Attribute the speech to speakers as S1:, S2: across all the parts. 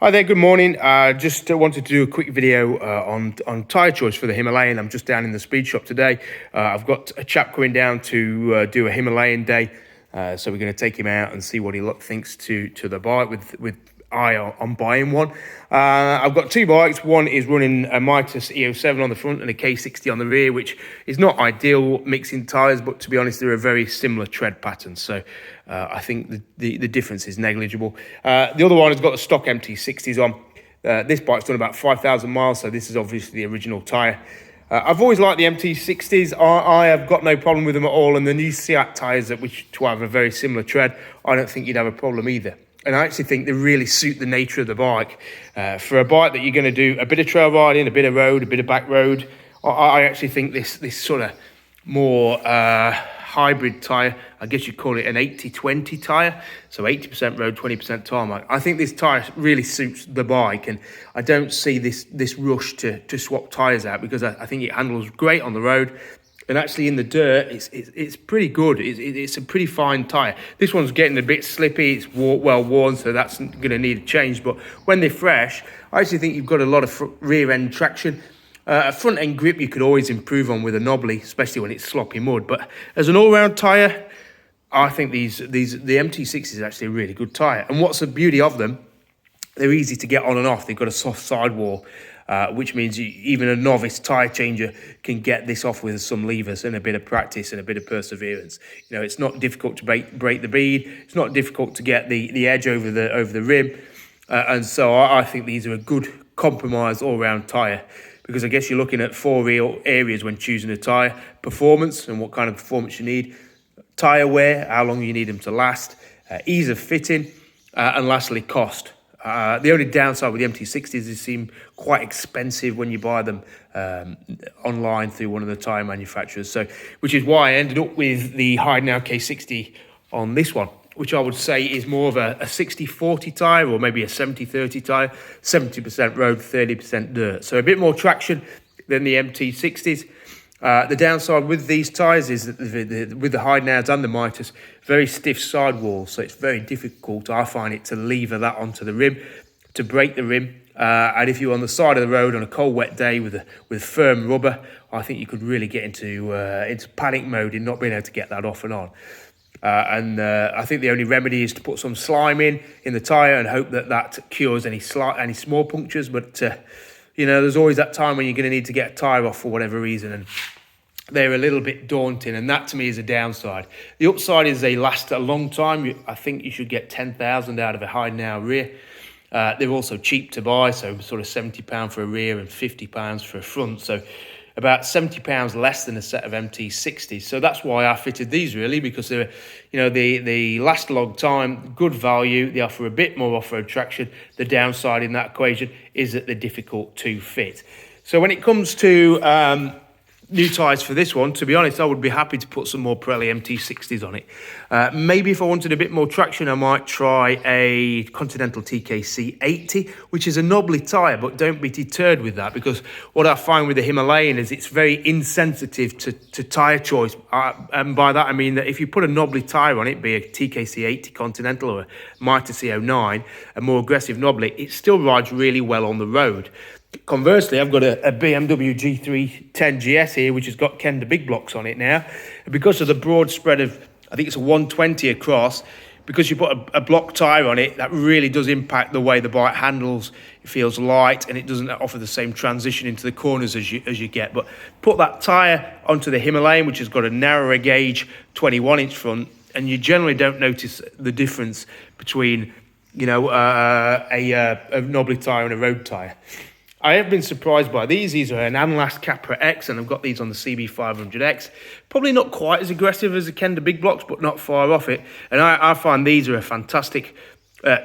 S1: Hi there, good morning. Just wanted to do a quick video on tyre choice for the Himalayan. I'm just down in the speed shop today. I've got a chap coming down to do a Himalayan day. So we're going to take him out and see what he thinks to the bike with eye on buying one. I've got two bikes. One is running a Mitas EO7 on the front and a K60 on the rear, which is not ideal mixing tyres, but to be honest, they're a very similar tread pattern. So I think the difference is negligible. The other one has got the stock MT60s on. This bike's done about 5,000 miles, so this is obviously the original tyre. I've always liked the MT60s. I have got no problem with them at all, and the new Seat tyres, which to have a very similar tread, I don't think you'd have a problem either. And I actually think they really suit the nature of the bike. For a bike that you're going to do a bit of trail riding, a bit of road, a bit of back road, I actually think this sort of more hybrid tyre, I guess you'd call it an 80-20 tyre, so 80% road, 20% tarmac. I think this tyre really suits the bike, and I don't see this rush to swap tyres out, because I think it handles great on the road. And actually in the dirt, it's pretty good. It's a pretty fine tyre. This one's getting a bit slippy. It's well worn, so that's going to need a change. But when they're fresh, I actually think you've got a lot of rear end traction. A front end grip you could always improve on with a knobbly, especially when it's sloppy mud. But as an all round tyre, I think the MT60 is actually a really good tyre. And what's the beauty of them? They're easy to get on and off. They've got a soft sidewall. Which means even a novice tyre changer can get this off with some levers and a bit of practice and a bit of perseverance. You know, it's not difficult to break the bead. It's not difficult to get the edge over the rim. And so I think these are a good compromise all-round tyre, because I guess you're looking at four real areas when choosing a tyre: performance and what kind of performance you need, tyre wear, how long you need them to last, ease of fitting, and lastly, cost. The only downside with the MT60s is they seem quite expensive when you buy them online through one of the tyre manufacturers. So, which is why I ended up with the Himalayan K60 on this one, which I would say is more of a 60-40 tyre, or maybe a 70-30 tyre, 70% road, 30% dirt. So a bit more traction than the MT60s. The downside with these tyres is that with the Himalayan and the Mitas, very stiff sidewalls, so it's very difficult, I find it, to lever that onto the rim, to break the rim. And if you're on the side of the road on a cold, wet day with firm rubber, I think you could really get into panic mode in not being able to get that off and on. I think the only remedy is to put some slime in the tyre and hope that cures any small punctures. But you know, there's always that time when you're going to need to get a tyre off for whatever reason, and they're a little bit daunting, and that to me is a downside. The upside is they last a long time. I think you should get 10,000 out of a Himalayan rear. They're also cheap to buy, so sort of £70 for a rear and £50 for a front. So about £70 less than a set of MT60s. So that's why I fitted these, really, because they're, you know, they last a long time, good value. They offer a bit more off-road traction. The downside in that equation is that they're difficult to fit. So when it comes to new tyres for this one, to be honest, I would be happy to put some more Pirelli MT60s on it. Maybe if I wanted a bit more traction, I might try a Continental TKC 80, which is a knobbly tyre, but don't be deterred with that, because what I find with the Himalayan is it's very insensitive to tyre choice. And by that I mean that if you put a knobbly tyre on it, be a TKC 80 Continental or a Mitas CO9, a more aggressive knobbly, it still rides really well on the road. Conversely, I've got a BMW G310 GS here, which has got Kenda big blocks on it now. And because of the broad spread of, I think it's a 120 across, because you put a block tyre on it, that really does impact the way the bike handles. It feels light, and it doesn't offer the same transition into the corners as you get. But put that tyre onto the Himalayan, which has got a narrower gauge 21-inch front, and you generally don't notice the difference between, you know, a knobbly tyre and a road tyre. I have been surprised by these. These are an Anlast Capra X, and I've got these on the CB500X. Probably not quite as aggressive as the Kenda big blocks, but not far off it. And I find these are a fantastic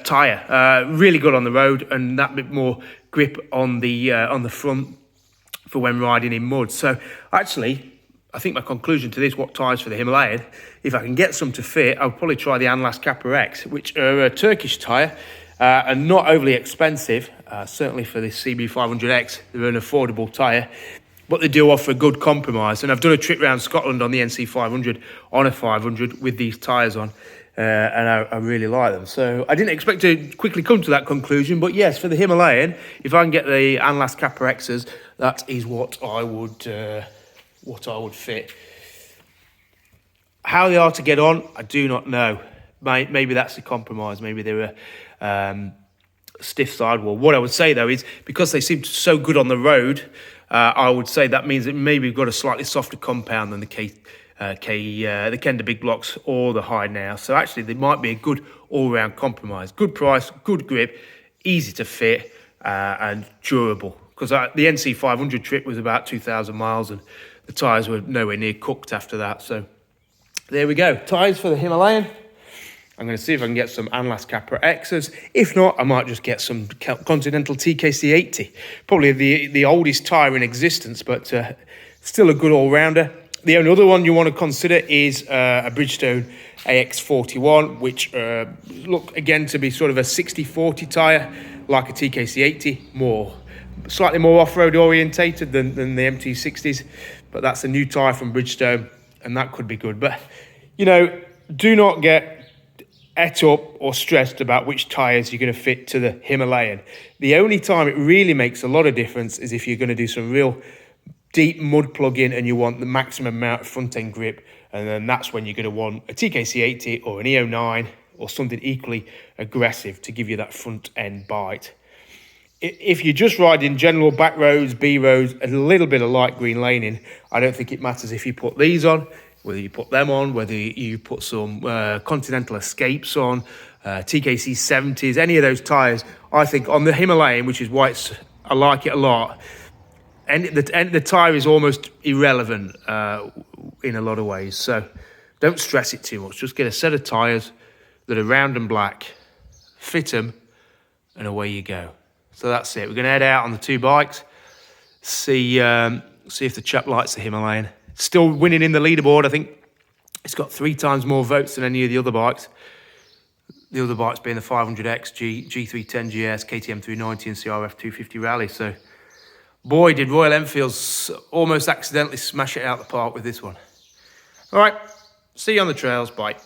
S1: tyre. Really good on the road, and that bit more grip on the front for when riding in mud. So actually, I think my conclusion to this, what tyres for the Himalayan, if I can get some to fit, I'll probably try the Anlast Capra X, which are a Turkish tyre. And not overly expensive, certainly for this CB500X, they're an affordable tyre, but they do offer a good compromise. And I've done a trip around Scotland on the NC500 on a 500 with these tyres on, and I really like them. So I didn't expect to quickly come to that conclusion, but yes, for the Himalayan, if I can get the Anlas Kappa X's, that is what I would fit. How they are to get on, I do not know. Maybe that's a compromise. Maybe they're a stiff sidewall. What I would say though is because they seem so good on the road, I would say that means that maybe we've got a slightly softer compound than the Kenda Big Blocks or the High Now. So actually, they might be a good all-round compromise. Good price, good grip, easy to fit, and durable. Because the NC 500 trip was about 2,000 miles, and the tyres were nowhere near cooked after that. So there we go. Tyres for the Himalayan. I'm going to see if I can get some Anlas Kappa X's. If not, I might just get some Continental TKC 80. Probably the oldest tyre in existence, but still a good all-rounder. The only other one you want to consider is a Bridgestone AX41, which look again to be sort of a 60-40 tyre, like a TKC 80, slightly more off-road orientated than the MT60s. But that's a new tyre from Bridgestone, and that could be good. But, you know, do not get et up or stressed about which tyres you're going to fit to the Himalayan. The only time it really makes a lot of difference is if you're going to do some real deep mud plug-in and you want the maximum amount of front-end grip, and then that's when you're going to want a TKC 80 or an EO9 or something equally aggressive to give you that front-end bite. If you're just riding general back roads, B roads, a little bit of light green laning, I don't think it matters if you put these on, whether you put them on, whether you put some Continental Escapes on, TKC 70s, any of those tyres. I think on the Himalayan, which is why I like it a lot, and the tyre is almost irrelevant in a lot of ways. So don't stress it too much. Just get a set of tyres that are round and black, fit them, and away you go. So that's it. We're going to head out on the two bikes, see if the chap likes the Himalayan. Still winning in the leaderboard. I think it's got 3 times more votes than any of the other bikes. The other bikes being the 500X, G310 GS, KTM 390 and CRF 250 Rally. So, boy, did Royal Enfields almost accidentally smash it out the park with this one. All right, see you on the trails. Bye.